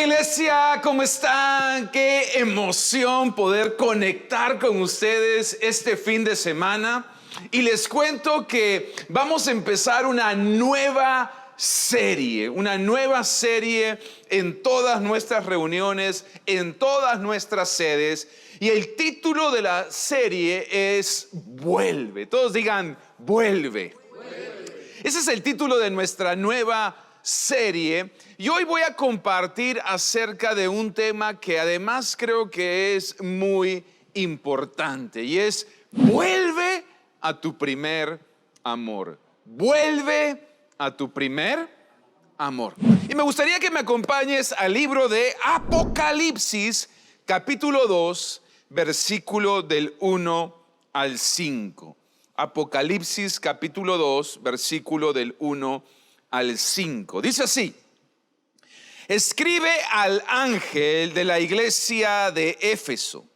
Iglesia, ¿cómo están? Qué emoción poder conectar con ustedes este fin de semana. Y les cuento que vamos a empezar una nueva serie en todas nuestras reuniones, en todas nuestras sedes. Y el título de la serie es Vuelve. Todos digan, vuelve. Ese es el título de nuestra nueva serie. Y hoy voy a compartir acerca de un tema que además creo que es muy importante. Y es, vuelve a tu primer amor. Vuelve a tu primer amor. Y me gustaría que me acompañes al libro de Apocalipsis, capítulo 2, versículo del 1 al 5. Apocalipsis capítulo 2, versículo del 1 al 5. Dice así: escribe al ángel de la iglesia de Éfeso.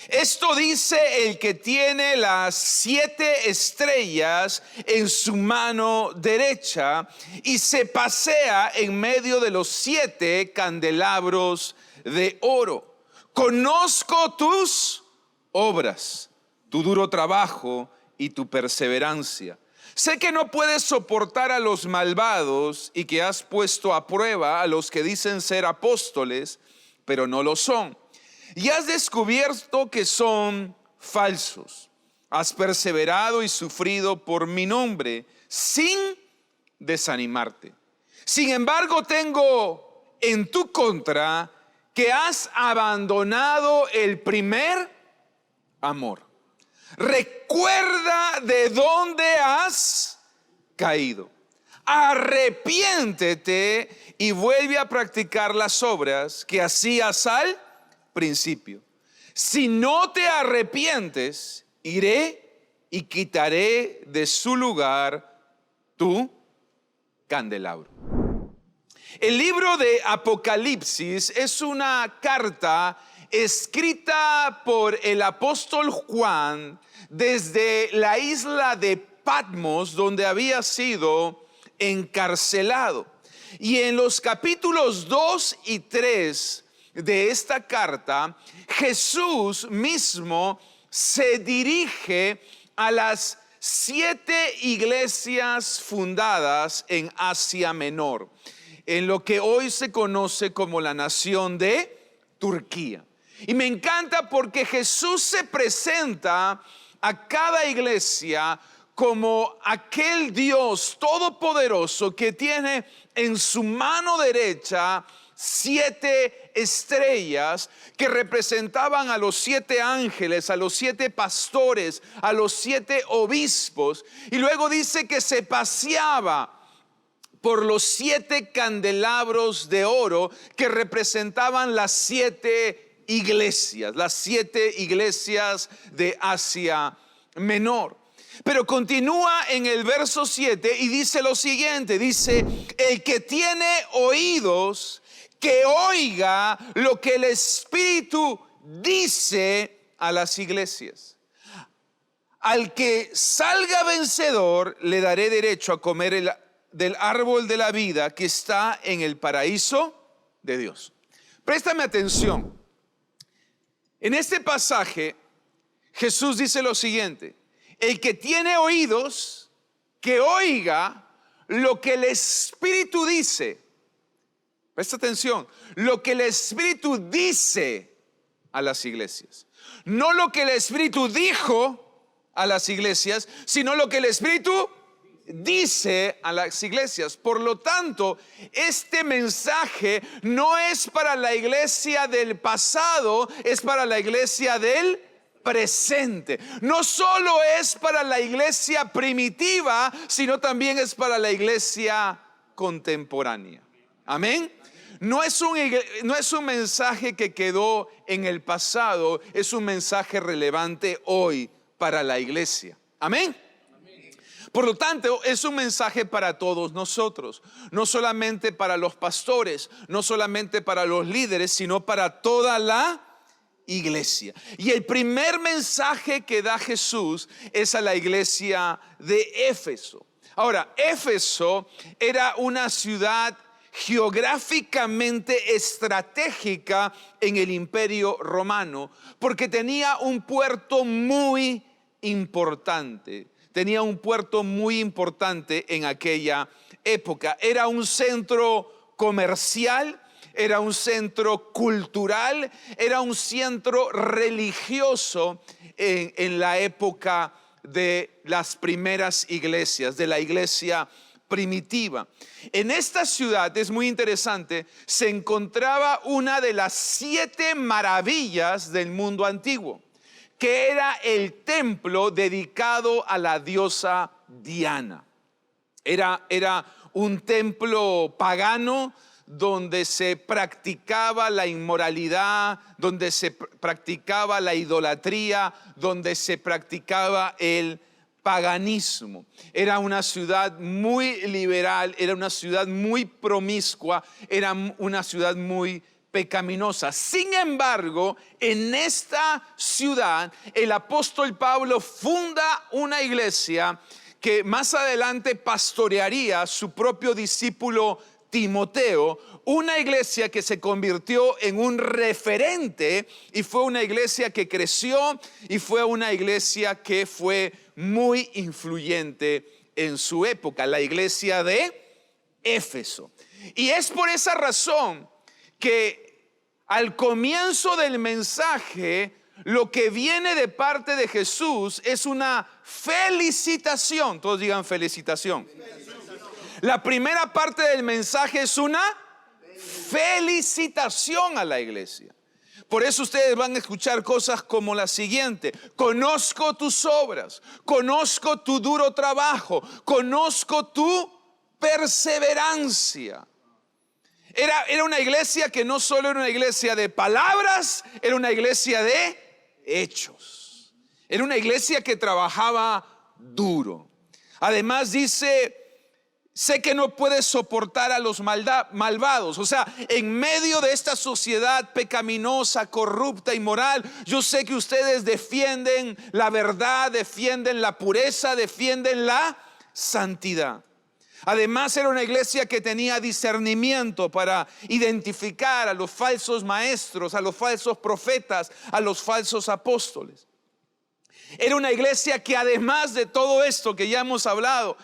Esto dice el que tiene las 7 estrellas en su mano derecha y se pasea en medio de los 7 candelabros de oro. Conozco tus obras, tu duro trabajo y tu perseverancia. Sé que no puedes soportar a los malvados y que has puesto a prueba a los que dicen ser apóstoles, pero no lo son. Y has descubierto que son falsos. Has perseverado y sufrido por mi nombre sin desanimarte. Sin embargo, tengo en tu contra que has abandonado el primer amor. Recuerda de dónde has caído. Arrepiéntete y vuelve a practicar las obras que hacías al principio. Si no te arrepientes, iré y quitaré de su lugar tu candelabro. El libro de Apocalipsis es una carta escrita por el apóstol Juan desde la isla de Patmos, donde había sido encarcelado. Y en los capítulos 2 y 3 de esta carta, Jesús mismo se dirige a las 7 iglesias fundadas en Asia Menor, en lo que hoy se conoce como la nación de Turquía. Y me encanta porque Jesús se presenta a cada iglesia como aquel Dios todopoderoso que tiene en su mano derecha 7 estrellas que representaban a los 7 ángeles, a los 7 pastores, a los 7 obispos. Y luego dice que se paseaba por los 7 candelabros de oro que representaban las 7 iglesias, las 7 iglesias de Asia Menor. Pero continúa en el verso 7 y dice lo siguiente, dice: el que tiene oídos, que oiga lo que el Espíritu dice a las iglesias. Al que salga vencedor, le daré derecho a comer del árbol de la vida que está en el paraíso de Dios. Préstame atención. En este pasaje, Jesús dice lo siguiente: el que tiene oídos, que oiga lo que el Espíritu dice. Presta atención, lo que el Espíritu dice a las iglesias. No lo que el Espíritu dijo a las iglesias, sino lo que el Espíritu dice a las iglesias. Por lo tanto, este mensaje no es para la iglesia del pasado, es para la iglesia del presente. No solo es para la iglesia primitiva, sino también es para la iglesia contemporánea. Amén. No es un mensaje que quedó en el pasado, es un mensaje relevante hoy para la iglesia. Amén. Por lo tanto, es un mensaje para todos nosotros, no solamente para los pastores, no solamente para los líderes, sino para toda la iglesia. Y el primer mensaje que da Jesús es a la iglesia de Éfeso. Ahora, Éfeso era una ciudad geográficamente estratégica en el Imperio Romano, porque tenía un puerto muy importante. Tenía un puerto muy importante en aquella época. Era un centro comercial, era un centro cultural, era un centro religioso en la época de las primeras iglesias, de la iglesia primitiva. En esta ciudad, es muy interesante, se encontraba una de las 7 maravillas del mundo antiguo, que era el templo dedicado a la diosa Diana. Era un templo pagano donde se practicaba la inmoralidad, donde se practicaba la idolatría, donde se practicaba el paganismo. Era una ciudad muy liberal, era una ciudad muy promiscua, era una ciudad muy pecaminosa. Sin embargo, en esta ciudad, el apóstol Pablo funda una iglesia que más adelante pastorearía su propio discípulo Timoteo, una iglesia que se convirtió en un referente y fue una iglesia que creció y fue una iglesia que fue muy influyente en su época, la iglesia de Éfeso. Y es por esa razón que al comienzo del mensaje, lo que viene de parte de Jesús es una felicitación. Todos digan felicitación. La primera parte del mensaje es una felicitación a la iglesia. Por eso ustedes van a escuchar cosas como la siguiente: conozco tus obras, conozco tu duro trabajo, conozco tu perseverancia. Era una iglesia que no solo era una iglesia de palabras, era una iglesia de hechos. Era una iglesia que trabajaba duro. Además dice: sé que no puedes soportar a los malvados. O sea, en medio de esta sociedad pecaminosa, corrupta, inmoral, yo sé que ustedes defienden la verdad, defienden la pureza, defienden la santidad. Además, era una iglesia que tenía discernimiento para identificar a los falsos maestros, a los falsos profetas, a los falsos apóstoles. Era una iglesia que, además de todo esto que ya hemos hablado,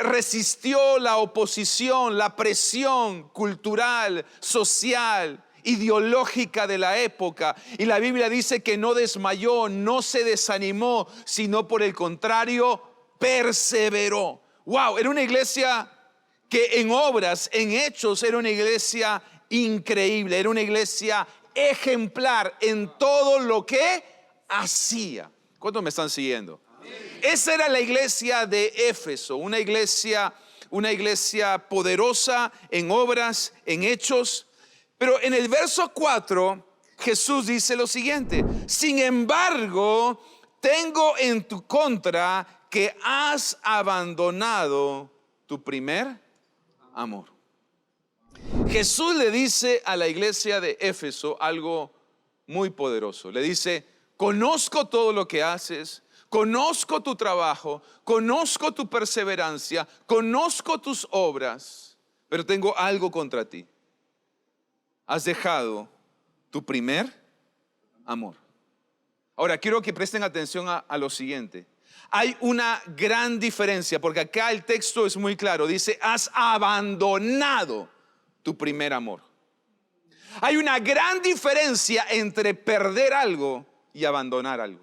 resistió la oposición, la presión cultural, social, ideológica de la época. Y la Biblia dice que no desmayó, no se desanimó, sino por el contrario, perseveró. Wow, era una iglesia que en obras, en hechos, era una iglesia increíble, era una iglesia ejemplar en todo lo que hacía. ¿Cuántos me están siguiendo? Amén. Esa era la iglesia de Éfeso, una iglesia poderosa en obras, en hechos. Pero en el verso 4, Jesús dice lo siguiente: sin embargo, tengo en tu contra que has abandonado tu primer amor. Jesús le dice a la iglesia de Éfeso algo muy poderoso. Le dice: conozco todo lo que haces, conozco tu trabajo, conozco tu perseverancia, conozco tus obras, pero tengo algo contra ti. Has dejado tu primer amor. Ahora, quiero que presten atención a lo siguiente. Hay una gran diferencia, porque acá el texto es muy claro. Dice: has abandonado tu primer amor. Hay una gran diferencia entre perder algo y abandonar algo.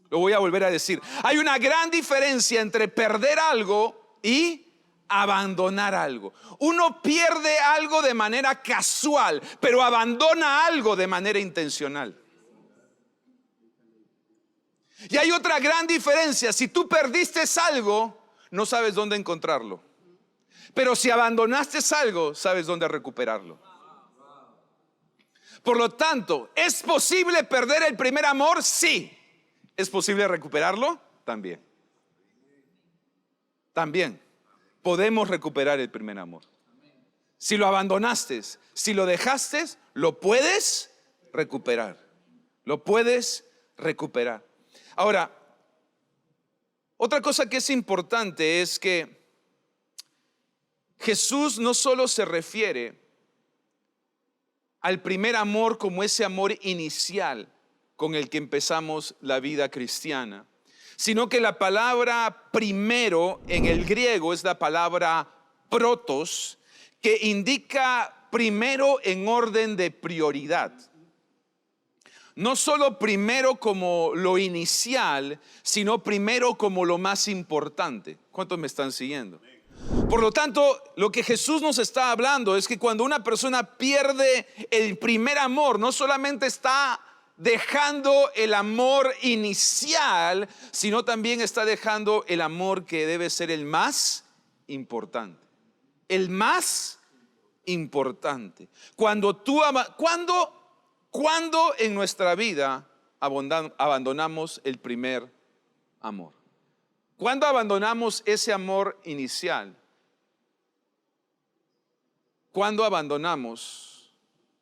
Lo voy a volver a decir. Hay una gran diferencia entre perder algo y abandonar algo. Uno pierde algo de manera casual, pero abandona algo de manera intencional. Y hay otra gran diferencia. Si tú perdiste algo, no sabes dónde encontrarlo. Pero si abandonaste algo, sabes dónde recuperarlo. Por lo tanto, ¿es posible perder el primer amor? Sí. ¿Es posible recuperarlo? También. También podemos recuperar el primer amor. Si lo abandonaste, si lo dejaste, lo puedes recuperar. Lo puedes recuperar. Ahora, otra cosa que es importante es que Jesús no solo se refiere al primer amor como ese amor inicial con el que empezamos la vida cristiana, sino que la palabra primero en el griego es la palabra protos, que indica primero en orden de prioridad. No solo primero como lo inicial, sino primero como lo más importante. ¿Cuántos me están siguiendo? Por lo tanto, lo que Jesús nos está hablando es que cuando una persona pierde el primer amor, no solamente está dejando el amor inicial, sino también está dejando el amor que debe ser el más importante. El más importante. Cuando en nuestra vida abandonamos el primer amor? ¿Cuándo abandonamos ese amor inicial? ¿Cuándo abandonamos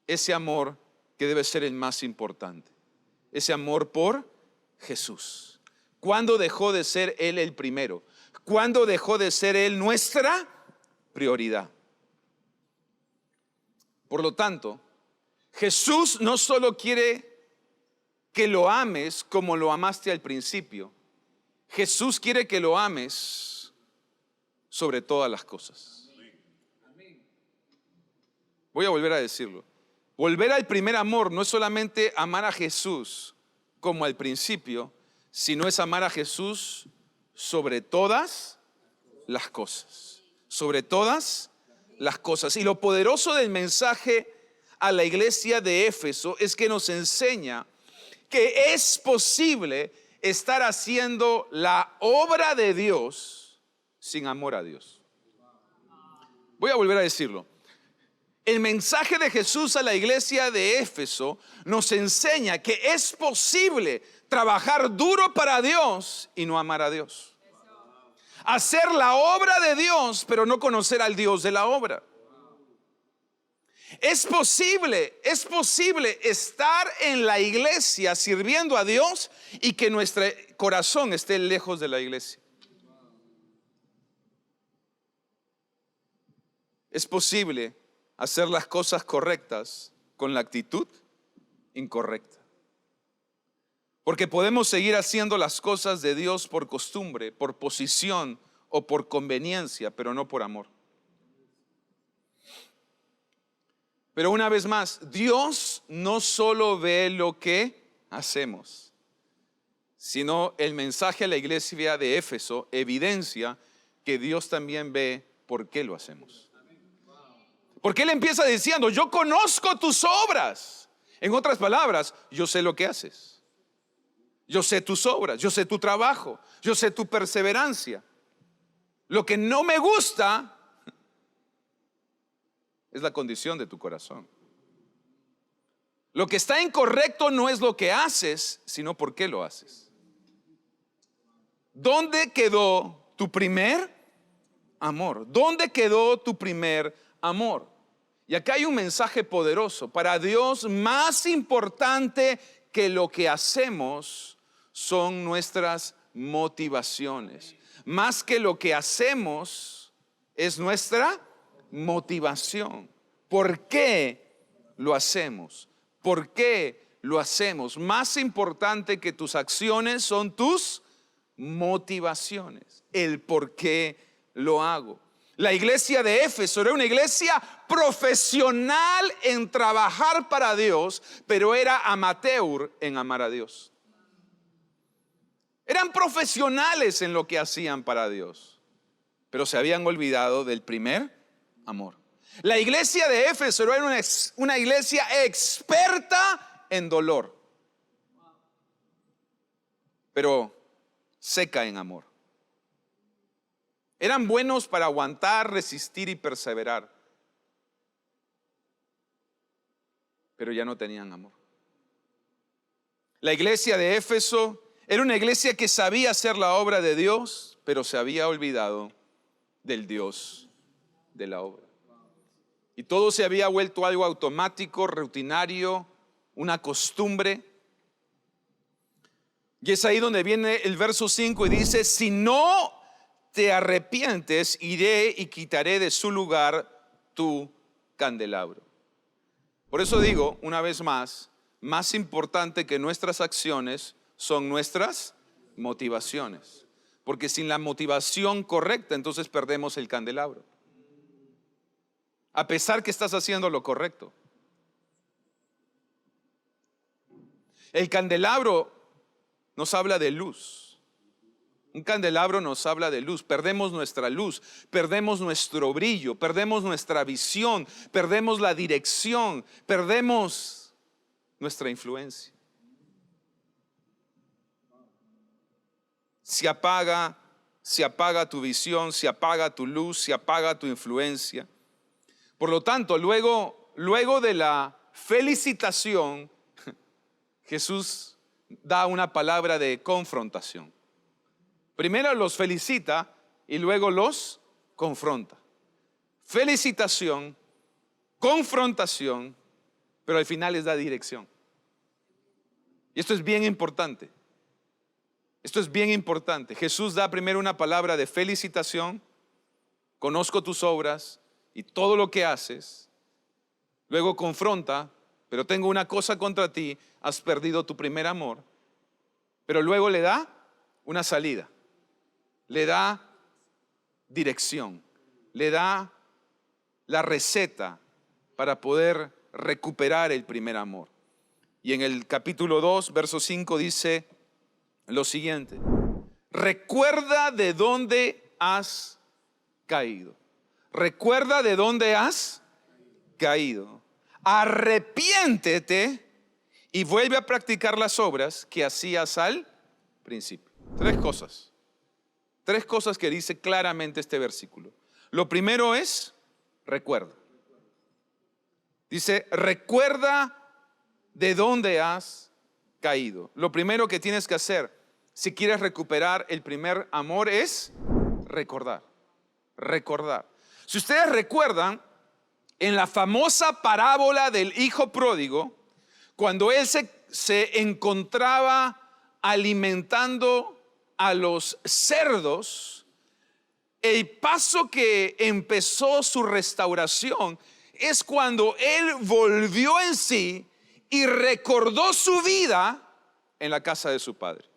ese amor que debe ser el más importante? Ese amor por Jesús. ¿Cuándo dejó de ser Él el primero? ¿Cuándo dejó de ser Él nuestra prioridad? Por lo tanto, Jesús no solo quiere que lo ames como lo amaste al principio. Jesús quiere que lo ames sobre todas las cosas. Voy a volver a decirlo. Volver al primer amor no es solamente amar a Jesús como al principio, sino es amar a Jesús sobre todas las cosas. Sobre todas las cosas. Y lo poderoso del mensaje a la iglesia de Éfeso es que nos enseña que es posible estar haciendo la obra de Dios sin amor a Dios. Voy a volver a decirlo. El mensaje de Jesús a la iglesia de Éfeso nos enseña que es posible trabajar duro para Dios y no amar a Dios. Hacer la obra de Dios, pero no conocer al Dios de la obra. Es posible estar en la iglesia sirviendo a Dios y que nuestro corazón esté lejos de la iglesia. Es posible hacer las cosas correctas con la actitud incorrecta. Porque podemos seguir haciendo las cosas de Dios por costumbre, por posición o por conveniencia, pero no por amor. Pero una vez más, Dios no solo ve lo que hacemos, sino el mensaje a la iglesia de Éfeso evidencia que Dios también ve por qué lo hacemos. Porque Él empieza diciendo: yo conozco tus obras. En otras palabras, yo sé lo que haces. Yo sé tus obras, yo sé tu trabajo, yo sé tu perseverancia. Lo que no me gusta es la condición de tu corazón. Lo que está incorrecto no es lo que haces, sino por qué lo haces. ¿Dónde quedó tu primer amor? ¿Dónde quedó tu primer amor? Y acá hay un mensaje poderoso. Para Dios, más importante que lo que hacemos son nuestras motivaciones. Más que lo que hacemos es nuestra motivación. ¿Por qué lo hacemos? ¿Por qué lo hacemos? Más importante que tus acciones son tus motivaciones. El por qué lo hago. La iglesia de Éfeso era una iglesia profesional en trabajar para Dios, pero era amateur en amar a Dios. Eran profesionales en lo que hacían para Dios, pero se habían olvidado del primer amor. La iglesia de Éfeso era una iglesia experta en dolor, pero seca en amor. Eran buenos para aguantar, resistir y perseverar, pero ya no tenían amor. La iglesia de Éfeso era una iglesia que sabía hacer la obra de Dios, pero se había olvidado del Dios de la obra. Y todo se había vuelto algo automático, rutinario, una costumbre. Y es ahí donde viene el verso 5 y dice: si no te arrepientes, iré y quitaré de su lugar tu candelabro. Por eso digo, una vez más importante que nuestras acciones son nuestras motivaciones. Porque sin la motivación correcta, entonces perdemos el candelabro. A pesar que estás haciendo lo correcto. El candelabro nos habla de luz. Un candelabro nos habla de luz. Perdemos nuestra luz, perdemos nuestro brillo, perdemos nuestra visión, perdemos la dirección, perdemos nuestra influencia. Se apaga tu visión, se apaga tu luz, se apaga tu influencia. Por lo tanto, luego de la felicitación, Jesús da una palabra de confrontación. Primero los felicita y luego los confronta. Felicitación, confrontación, pero al final les da dirección. Y esto es bien importante. Esto es bien importante. Jesús da primero una palabra de felicitación. Conozco tus obras y todo lo que haces. Luego confronta, pero tengo una cosa contra ti, has perdido tu primer amor. Pero luego le da una salida, le da dirección, le da la receta para poder recuperar el primer amor. Y en el capítulo 2, verso 5 dice lo siguiente: recuerda de dónde has caído. Recuerda de dónde has caído. Arrepiéntete y vuelve a practicar las obras que hacías al principio. Tres cosas que dice claramente este versículo. Lo primero es recuerda. Dice, recuerda de dónde has caído. Lo primero que tienes que hacer si quieres recuperar el primer amor es recordar. Recordar. Si ustedes recuerdan, en la famosa parábola del hijo pródigo, cuando él se encontraba alimentando a los cerdos, el paso que empezó su restauración es cuando él volvió en sí y recordó su vida en la casa de su padre.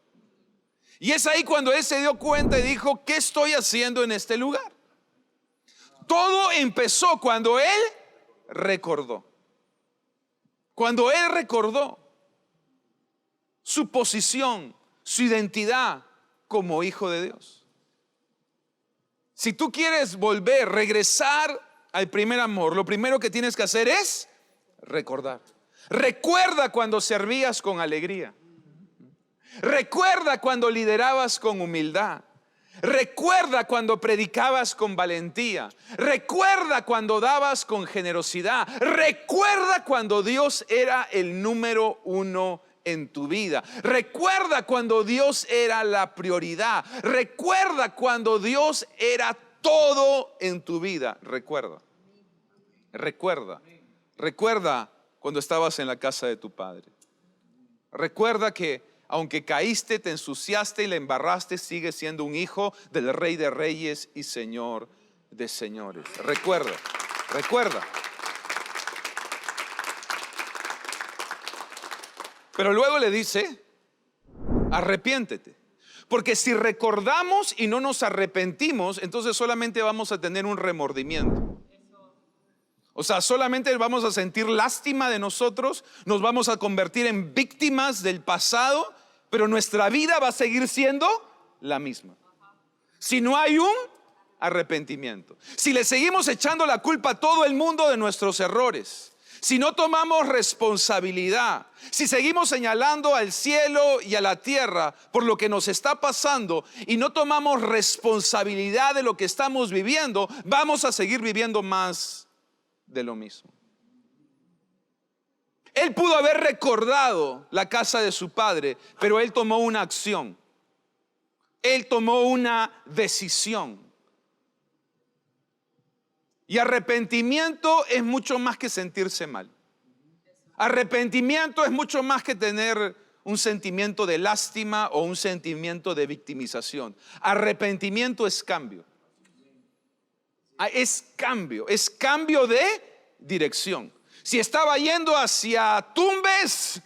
Y es ahí cuando él se dio cuenta y dijo, ¿qué estoy haciendo en este lugar? Todo empezó cuando él recordó. Cuando él recordó su posición, su identidad como hijo de Dios. Si tú quieres volver, regresar al primer amor, lo primero que tienes que hacer es recordar. Recuerda cuando servías con alegría. Recuerda cuando liderabas con humildad. Recuerda cuando predicabas con valentía. Recuerda cuando dabas con generosidad. Recuerda cuando Dios era el número uno en tu vida. Recuerda cuando Dios era la prioridad. Recuerda cuando Dios era todo en tu vida. Recuerda cuando estabas en la casa de tu padre. Recuerda que aunque caíste, te ensuciaste y le embarraste, sigues siendo un hijo del Rey de Reyes y Señor de Señores. Recuerda. Pero luego le dice, arrepiéntete. Porque si recordamos y no nos arrepentimos, entonces solamente vamos a tener un remordimiento. O sea, solamente vamos a sentir lástima de nosotros, nos vamos a convertir en víctimas del pasado, pero nuestra vida va a seguir siendo la misma. Si no hay un arrepentimiento, si le seguimos echando la culpa a todo el mundo de nuestros errores, si no tomamos responsabilidad, si seguimos señalando al cielo y a la tierra por lo que nos está pasando y no tomamos responsabilidad de lo que estamos viviendo, vamos a seguir viviendo más de lo mismo. Él pudo haber recordado la casa de su padre, pero él tomó una acción. Él tomó una decisión. Y arrepentimiento es mucho más que sentirse mal. Arrepentimiento es mucho más que tener un sentimiento de lástima o un sentimiento de victimización. Arrepentimiento es cambio. Es cambio de dirección. Si estaba yendo hacia Tumbes,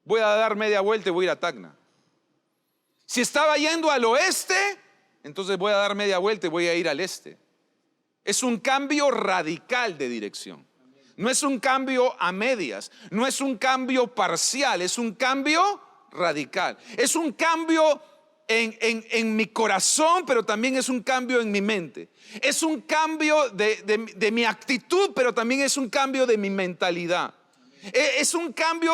voy a dar media vuelta y voy a ir a Tacna. Si estaba yendo al oeste, entonces voy a dar media vuelta y voy a ir al este. Es un cambio radical de dirección. No es un cambio a medias, no es un cambio parcial, es un cambio radical. Es un cambio en mi corazón, pero también es un cambio en mi mente. Es un cambio de mi actitud, pero también es un cambio de mi mentalidad. Es un cambio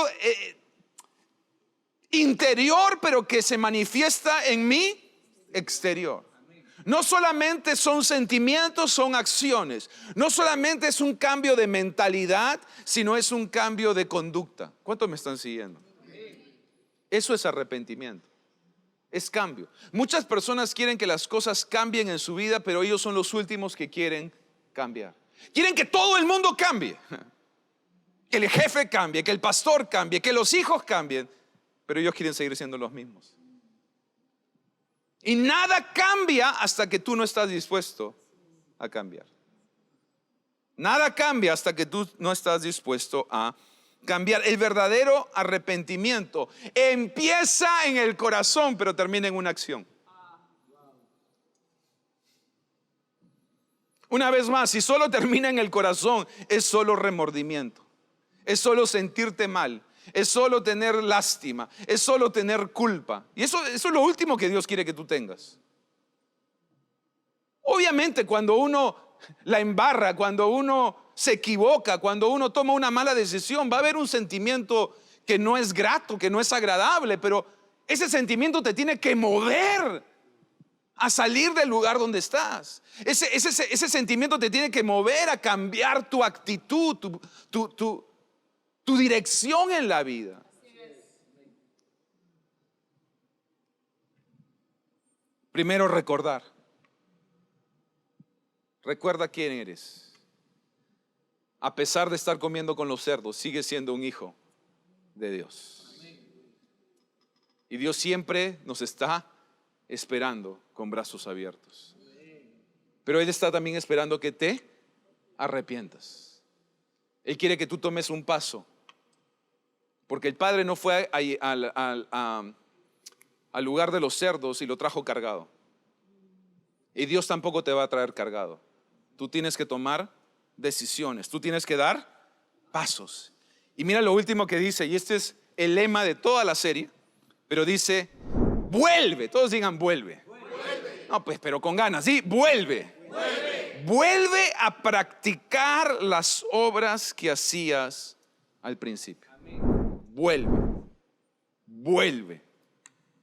interior, pero que se manifiesta en mi exterior. No solamente son sentimientos, son acciones. No solamente es un cambio de mentalidad, sino es un cambio de conducta. ¿Cuántos me están siguiendo? Eso es arrepentimiento. Es cambio. Muchas personas quieren que las cosas cambien en su vida, pero ellos son los últimos que quieren cambiar. Quieren que todo el mundo cambie. Que el jefe cambie, que el pastor cambie, que los hijos cambien, pero ellos quieren seguir siendo los mismos. Y nada cambia hasta que tú no estás dispuesto a cambiar. Nada cambia hasta que tú no estás dispuesto a cambiar. El verdadero arrepentimiento empieza en el corazón, pero termina en una acción. Una vez más, si solo termina en el corazón, es solo remordimiento. Es solo sentirte mal. Es solo tener lástima, es solo tener culpa. Y eso es lo último que Dios quiere que tú tengas. Obviamente cuando uno la embarra, cuando uno se equivoca, cuando uno toma una mala decisión, va a haber un sentimiento que no es grato, que no es agradable, pero ese sentimiento te tiene que mover a salir del lugar donde estás. Ese sentimiento te tiene que mover a cambiar tu actitud, tu dirección en la vida. Primero recordar. Recuerda quién eres. A pesar de estar comiendo con los cerdos, sigues siendo un hijo de Dios. Y Dios siempre nos está esperando con brazos abiertos. Pero Él está también esperando que te arrepientas. Él quiere que tú tomes un paso. Porque el padre no fue al lugar de los cerdos y lo trajo cargado. Y Dios tampoco te va a traer cargado. Tú tienes que tomar decisiones. Tú tienes que dar pasos. Y mira lo último que dice, y este es el lema de toda la serie, pero dice, vuelve. Todos digan vuelve. No, pues, pero con ganas, sí, vuelve. Vuelve a practicar las obras que hacías al principio.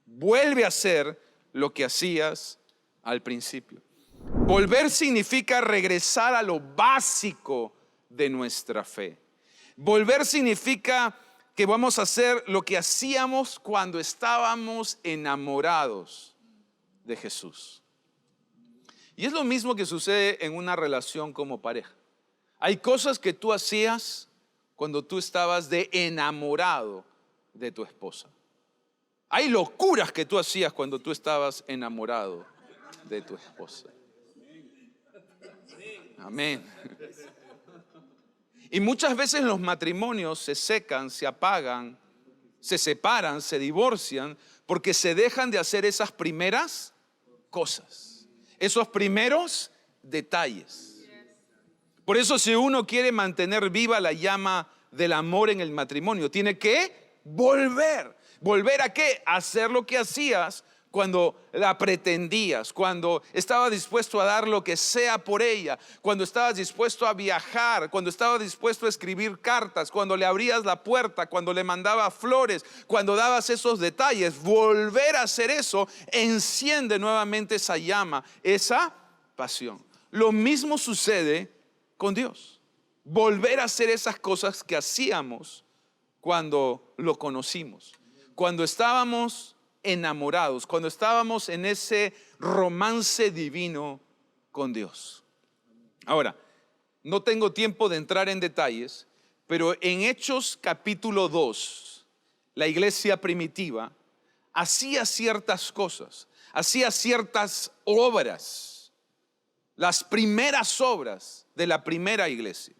Vuelve a hacer lo que hacías al principio. Volver significa regresar a lo básico de nuestra fe. Volver significa que vamos a hacer lo que hacíamos cuando estábamos enamorados de Jesús. Y es lo mismo que sucede en una relación como pareja. Hay cosas que tú hacías cuando tú estabas de enamorado de tu esposa. Hay locuras que tú hacías cuando tú estabas enamorado de tu esposa. Amén. Y muchas veces los matrimonios se secan, se apagan, se separan, se divorcian, porque se dejan de hacer esas primeras cosas, esos primeros detalles. Por eso, si uno quiere mantener viva la llama del amor en el matrimonio, tiene que volver. ¿Volver a qué? A hacer lo que hacías cuando la pretendías, cuando estabas dispuesto a dar lo que sea por ella, cuando estabas dispuesto a viajar, cuando estabas dispuesto a escribir cartas, cuando le abrías la puerta, cuando le mandaba flores, cuando dabas esos detalles. Volver a hacer eso enciende nuevamente esa llama, esa pasión. Lo mismo sucede con Dios. Volver a hacer esas cosas que hacíamos cuando lo conocimos, cuando estábamos enamorados, cuando estábamos en ese romance divino con Dios. Ahora, no tengo tiempo de entrar en detalles, pero en Hechos capítulo 2, la iglesia primitiva hacía ciertas cosas, hacía ciertas obras, las primeras obras de la primera iglesia.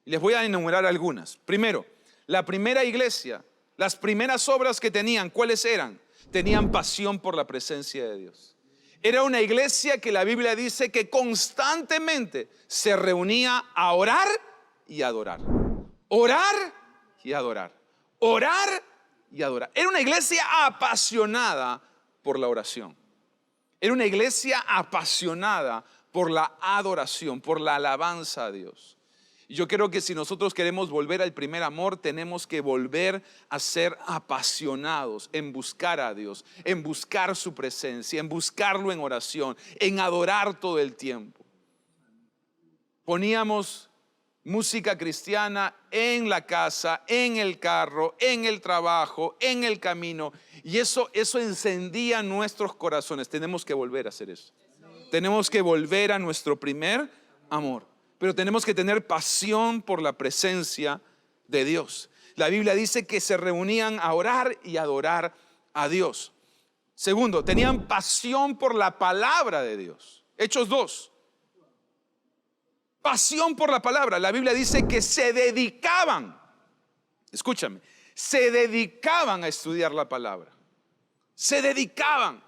Y les voy a enumerar algunas. Primero, la primera iglesia, las primeras obras que tenían, ¿cuáles eran? Tenían pasión por la presencia de Dios. Era una iglesia que la Biblia dice que constantemente se reunía a orar y adorar. Orar y adorar. Orar y adorar. Era una iglesia apasionada por la oración. Era una iglesia apasionada por la adoración, por la alabanza a Dios. Y yo creo que si nosotros queremos volver al primer amor, tenemos que volver a ser apasionados en buscar a Dios, en buscar su presencia, en buscarlo en oración, en adorar todo el tiempo. Poníamos música cristiana en la casa, en el carro, en el trabajo, en el camino, y eso encendía nuestros corazones. Tenemos que volver a hacer eso. Tenemos que volver a nuestro primer amor. Pero tenemos que tener pasión por la presencia de Dios. La Biblia dice que se reunían a orar y adorar a Dios. Segundo, tenían pasión por la palabra de Dios. Hechos 2. Pasión por la palabra. La Biblia dice que se dedicaban, escúchame, se dedicaban a estudiar la palabra. Se dedicaban,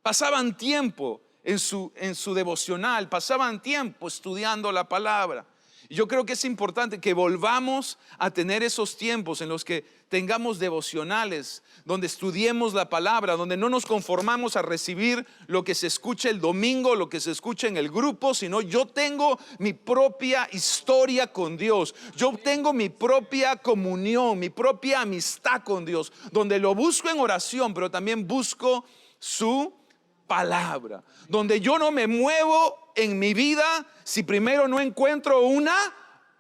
pasaban tiempo en su devocional, pasaban tiempo estudiando la palabra. Y yo creo que es importante que volvamos a tener esos tiempos en los que tengamos devocionales, donde estudiemos la palabra, donde no nos conformamos a recibir lo que se escucha el domingo, lo que se escucha en el grupo, sino yo tengo mi propia historia con Dios. Yo tengo mi propia comunión, mi propia amistad con Dios, donde lo busco en oración, pero también busco su palabra, donde yo no me muevo en mi vida si primero no encuentro una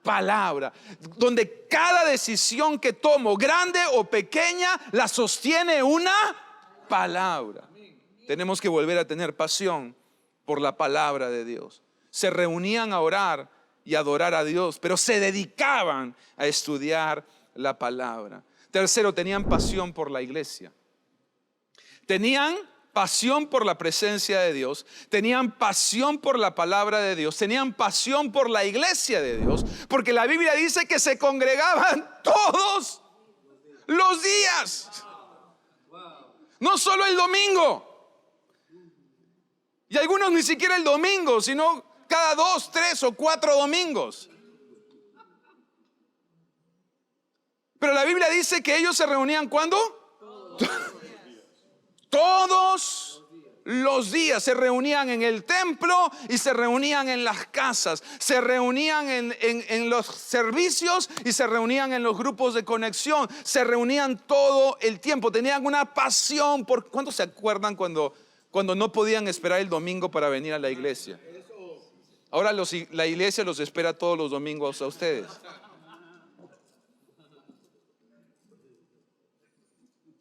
palabra, donde cada decisión que tomo, grande o pequeña, la sostiene una palabra. Tenemos que volver a tener pasión por la palabra de Dios. Se reunían a orar y adorar a Dios, pero se dedicaban a estudiar la palabra. Tercero, tenían pasión por la iglesia. Tenían pasión por la presencia de Dios, tenían pasión por la palabra de Dios, tenían pasión por la iglesia de Dios, porque la Biblia dice que se congregaban todos los días, no solo el domingo, y algunos ni siquiera el domingo, sino cada 2, 3 o 4 domingos. Pero la Biblia dice que ellos se reunían ¿cuándo? Todos los días se reunían en el templo y se reunían en las casas, se reunían en los servicios y se reunían en los grupos de conexión, se reunían todo el tiempo, tenían una pasión por... ¿Cuántos se acuerdan cuando no podían esperar el domingo para venir a la iglesia? Ahora la iglesia los espera todos los domingos a ustedes.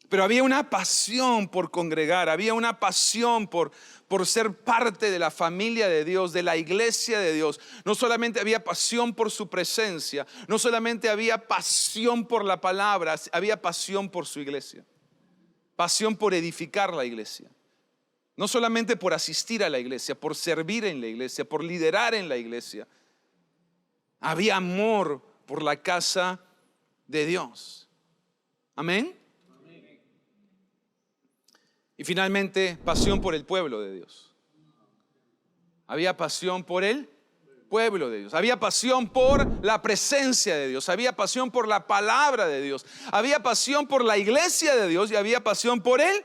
Pero había una pasión por congregar, había una pasión por ser parte de la familia de Dios, de la iglesia de Dios. No solamente había pasión por su presencia, no solamente había pasión por la palabra, había pasión por su iglesia. Pasión por edificar la iglesia. No solamente por asistir a la iglesia, por servir en la iglesia, por liderar en la iglesia. Había amor por la casa de Dios. Amén. Y finalmente, pasión por el pueblo de Dios. Había pasión por el pueblo de Dios. Había pasión por la presencia de Dios. Había pasión por la palabra de Dios. Había pasión por la iglesia de Dios y había pasión por el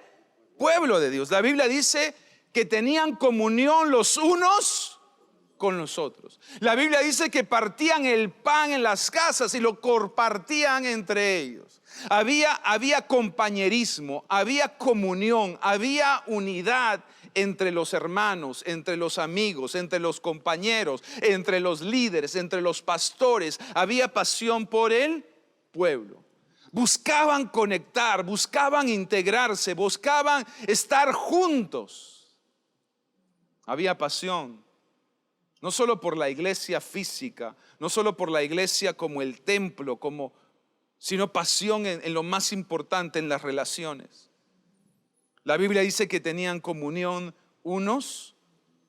pueblo de Dios. La Biblia dice que tenían comunión los unos con los otros. La Biblia dice que partían el pan en las casas y lo compartían entre ellos. Había compañerismo, había comunión, había unidad entre los hermanos, entre los amigos, entre los compañeros, entre los líderes, entre los pastores. Había pasión por el pueblo. Buscaban conectar, buscaban integrarse, buscaban estar juntos. Había pasión, no solo por la iglesia física, no solo por la iglesia como el templo, como sino pasión en lo más importante, en las relaciones. La Biblia dice que tenían comunión unos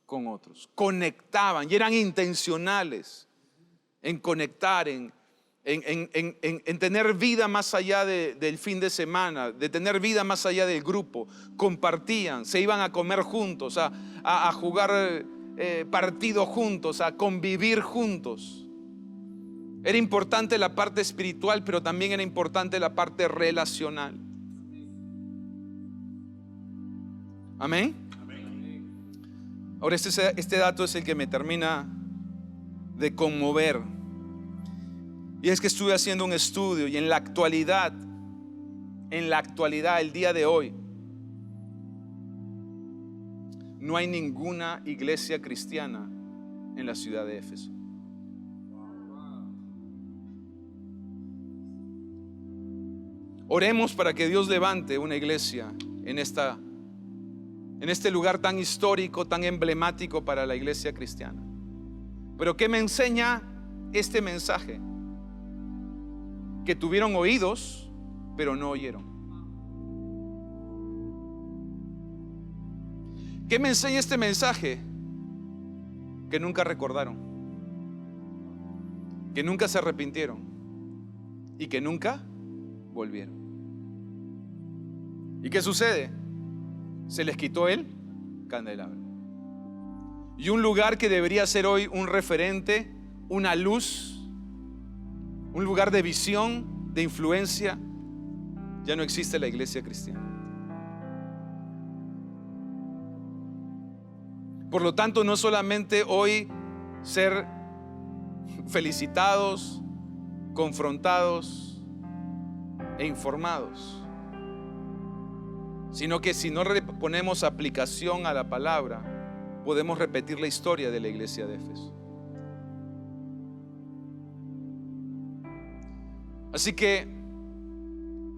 con otros, conectaban y eran intencionales en conectar, en tener vida más allá del fin de semana, de tener vida más allá del grupo. Compartían, se iban a comer juntos, a jugar partidos juntos, a convivir juntos. Era importante la parte espiritual, pero también era importante la parte relacional. Amén. Ahora este dato es el que me termina de conmover. Y es que estuve haciendo un estudio y en la actualidad, el día de hoy, no hay ninguna iglesia cristiana en la ciudad de Éfeso. Oremos para que Dios levante una iglesia en este lugar tan histórico, tan emblemático para la iglesia cristiana. Pero ¿qué me enseña este mensaje? Que tuvieron oídos, pero no oyeron. ¿Qué me enseña este mensaje? Que nunca recordaron, que nunca se arrepintieron y que nunca volvieron. ¿Y qué sucede? Se les quitó el candelabro. Y un lugar que debería ser hoy un referente, una luz, un lugar de visión, de influencia, ya no existe la iglesia cristiana. Por lo tanto, no solamente hoy ser felicitados, confrontados e informados, sino que si no ponemos aplicación a la palabra, podemos repetir la historia de la iglesia de Éfeso. Así que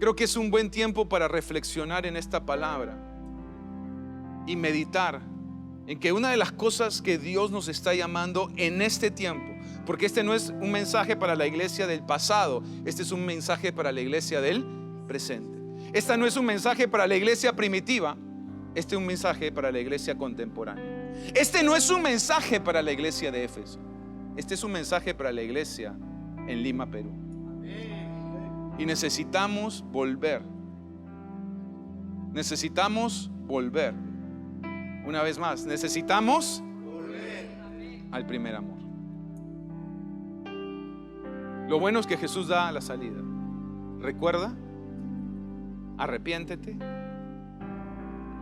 creo que es un buen tiempo para reflexionar en esta palabra y meditar en que una de las cosas que Dios nos está llamando en este tiempo, porque este no es un mensaje para la iglesia del pasado, este es un mensaje para la iglesia del presente. Este no es un mensaje para la iglesia primitiva, este es un mensaje para la iglesia contemporánea. Este no es un mensaje para la iglesia de Éfeso, este es un mensaje para la iglesia en Lima, Perú. Y necesitamos volver. Necesitamos volver. Una vez más, necesitamos volver al primer amor. Lo bueno es que Jesús da la salida. Recuerda, arrepiéntete,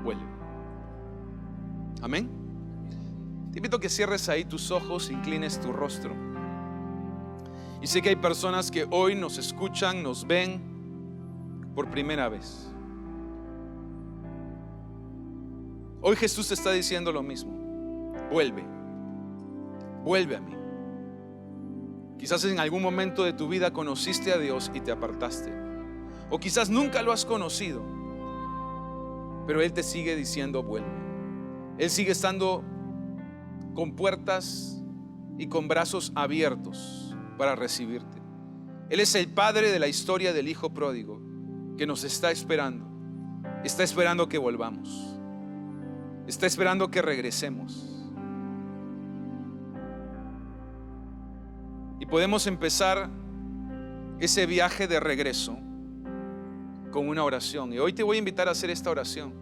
vuelve. Amén. Te invito a que cierres ahí tus ojos, inclines tu rostro. Y sé que hay personas que hoy nos escuchan, nos ven por primera vez. Hoy Jesús te está diciendo lo mismo. Vuelve, vuelve a mí. Quizás en algún momento de tu vida conociste a Dios y te apartaste. O quizás nunca lo has conocido, pero Él te sigue diciendo vuelve. Él sigue estando con puertas y con brazos abiertos para recibirte. Él es el padre de la historia del hijo pródigo que nos está esperando. Está esperando que volvamos. Está esperando que regresemos. Y podemos empezar ese viaje de regreso con una oración. Y hoy te voy a invitar a hacer esta oración.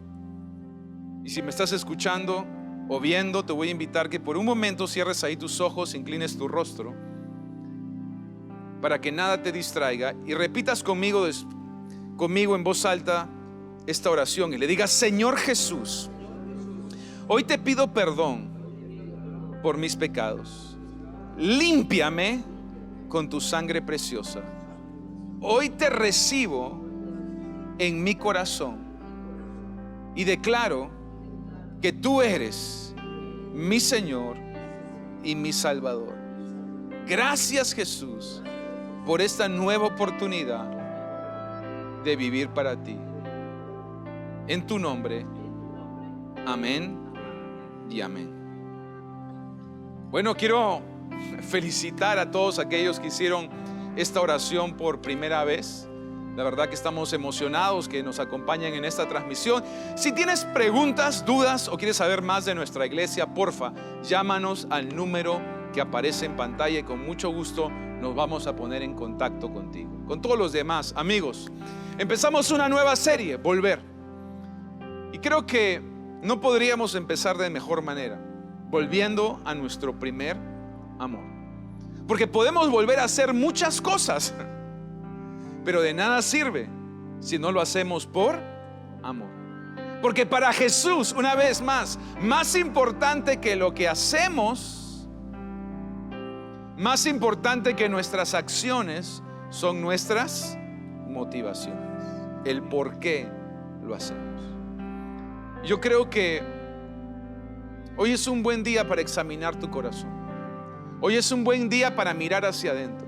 Y si me estás escuchando o viendo, te voy a invitar que por un momento cierres ahí tus ojos, inclines tu rostro, para que nada te distraiga, y repitas conmigo en voz alta esta oración y le digas: Señor Jesús, hoy te pido perdón por mis pecados. Límpiame con tu sangre preciosa. Hoy te recibo en mi corazón y declaro que tú eres mi Señor y mi Salvador. Gracias, Jesús, por esta nueva oportunidad de vivir para ti. En tu nombre, amén y amén. Bueno, quiero felicitar a todos aquellos que hicieron esta oración por primera vez, la verdad que estamos emocionados que nos acompañen en esta transmisión. Si tienes preguntas, dudas o quieres saber más de nuestra iglesia, porfa, llámanos al número que aparece en pantalla y con mucho gusto nos vamos a poner en contacto contigo. Con todos los demás amigos, empezamos una nueva serie, Volver. Y creo que no podríamos empezar de mejor manera, volviendo a nuestro primer amor. Porque podemos volver a hacer muchas cosas, pero de nada sirve si no lo hacemos por amor. Porque para Jesús, una vez más importante que lo que hacemos, más importante que nuestras acciones, son nuestras motivaciones, el por qué lo hacemos. Yo creo que hoy es un buen día para examinar tu corazón. Hoy es un buen día para mirar hacia adentro.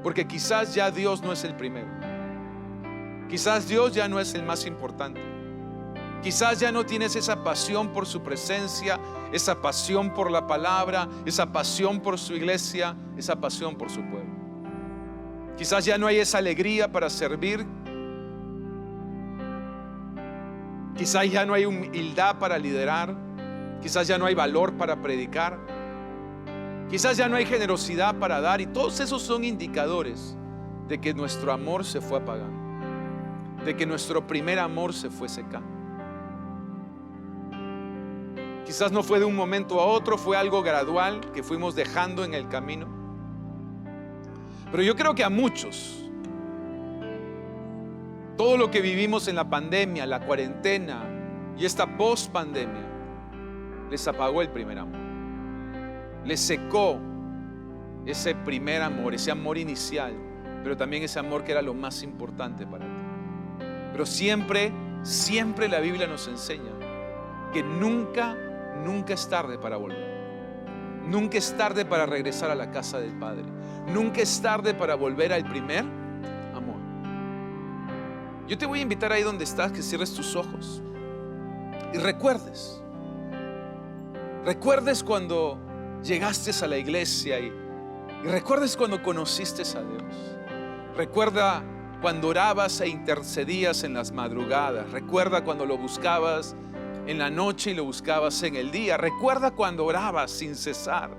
Porque quizás ya Dios no es el primero. Quizás Dios ya no es el más importante. Quizás ya no tienes esa pasión por su presencia, esa pasión por la palabra, esa pasión por su iglesia, esa pasión por su pueblo. Quizás ya no hay esa alegría para servir. Quizás ya no hay humildad para liderar. Quizás ya no hay valor para predicar. Quizás ya no hay generosidad para dar. Y todos esos son indicadores de que nuestro amor se fue apagando, de que nuestro primer amor se fue secando. Quizás no fue de un momento a otro, fue algo gradual que fuimos dejando en el camino. Pero yo creo que a muchos, todo lo que vivimos en la pandemia, la cuarentena y esta post-pandemia, les apagó el primer amor. Les secó ese primer amor, ese amor inicial, pero también ese amor que era lo más importante para ti. Pero siempre la Biblia nos enseña que nunca es tarde para volver. Nunca es tarde para regresar a la casa del Padre. Nunca es tarde para volver al primer amor. Yo te voy a invitar ahí donde estás, que cierres tus ojos y recuerdes cuando llegaste a la iglesia y recuerdes cuando conociste a Dios. Recuerda cuando orabas e intercedías en las madrugadas. Recuerda cuando lo buscabas en la noche y lo buscabas en el día. Recuerda cuando orabas sin cesar.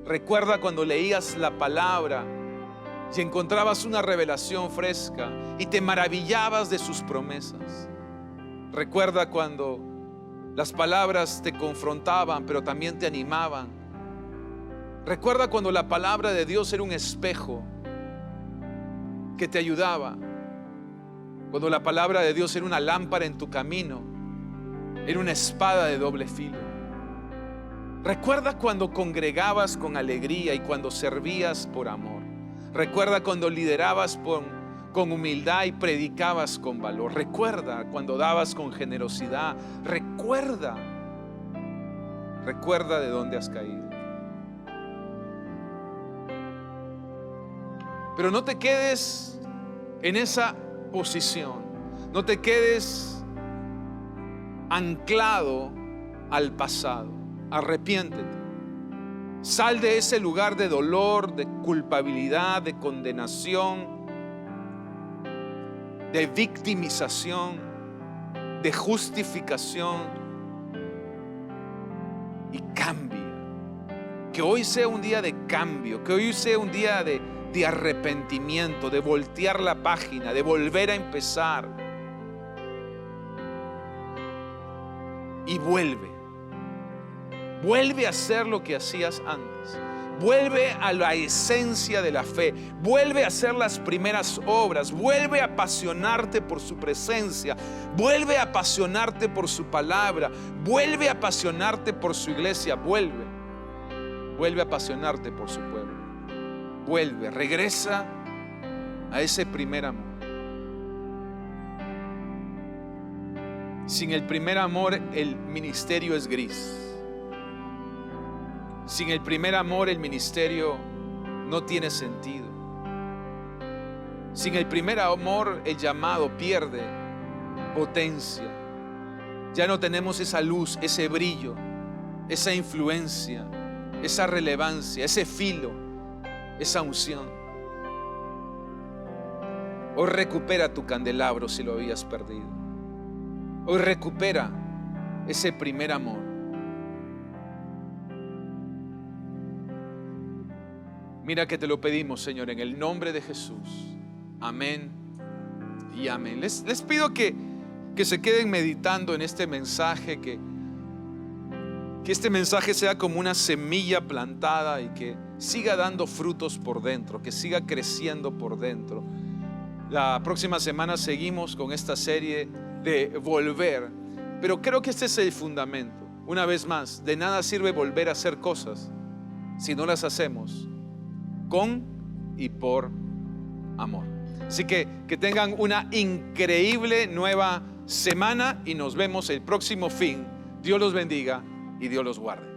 Recuerda cuando leías la palabra y encontrabas una revelación fresca y te maravillabas de sus promesas. Recuerda cuando las palabras te confrontaban, pero también te animaban. Recuerda cuando la palabra de Dios era un espejo que te ayudaba. Cuando la palabra de Dios era una lámpara en tu camino, era una espada de doble filo. Recuerda cuando congregabas con alegría y cuando servías por amor. Recuerda cuando liderabas con humildad y predicabas con valor. Recuerda cuando dabas con generosidad. Recuerda de dónde has caído. Pero no te quedes en esa posición. No te quedes anclado al pasado. Arrepiéntete. Sal de ese lugar de dolor, de culpabilidad, de condenación, de victimización, de justificación, y cambia. Que hoy sea un día de cambio, que hoy sea un día de arrepentimiento, de voltear la página, de volver a empezar. Y vuelve a hacer lo que hacías antes. Vuelve a la esencia de la fe. Vuelve a hacer las primeras obras. Vuelve a apasionarte por su presencia. Vuelve a apasionarte por su palabra. Vuelve a apasionarte por su iglesia. Vuelve a apasionarte por su pueblo. Regresa a ese primer amor. Sin el primer amor, el ministerio es gris. Sin el primer amor, el ministerio no tiene sentido. Sin el primer amor, el llamado pierde potencia. Ya no tenemos esa luz, ese brillo, esa influencia, esa relevancia, ese filo, esa unción. Hoy recupera tu candelabro si lo habías perdido. Hoy recupera ese primer amor. Mira que te lo pedimos, Señor, en el nombre de Jesús. Amén y amén. Les pido que se queden meditando en este mensaje, que este mensaje sea como una semilla plantada y que siga dando frutos por dentro, que siga creciendo por dentro. La próxima semana seguimos con esta serie de volver, pero creo que este es el fundamento. Una vez más, de nada sirve volver a hacer cosas si no las hacemos con y por amor. Así que tengan una increíble nueva semana y nos vemos el próximo fin. Dios los bendiga y Dios los guarde.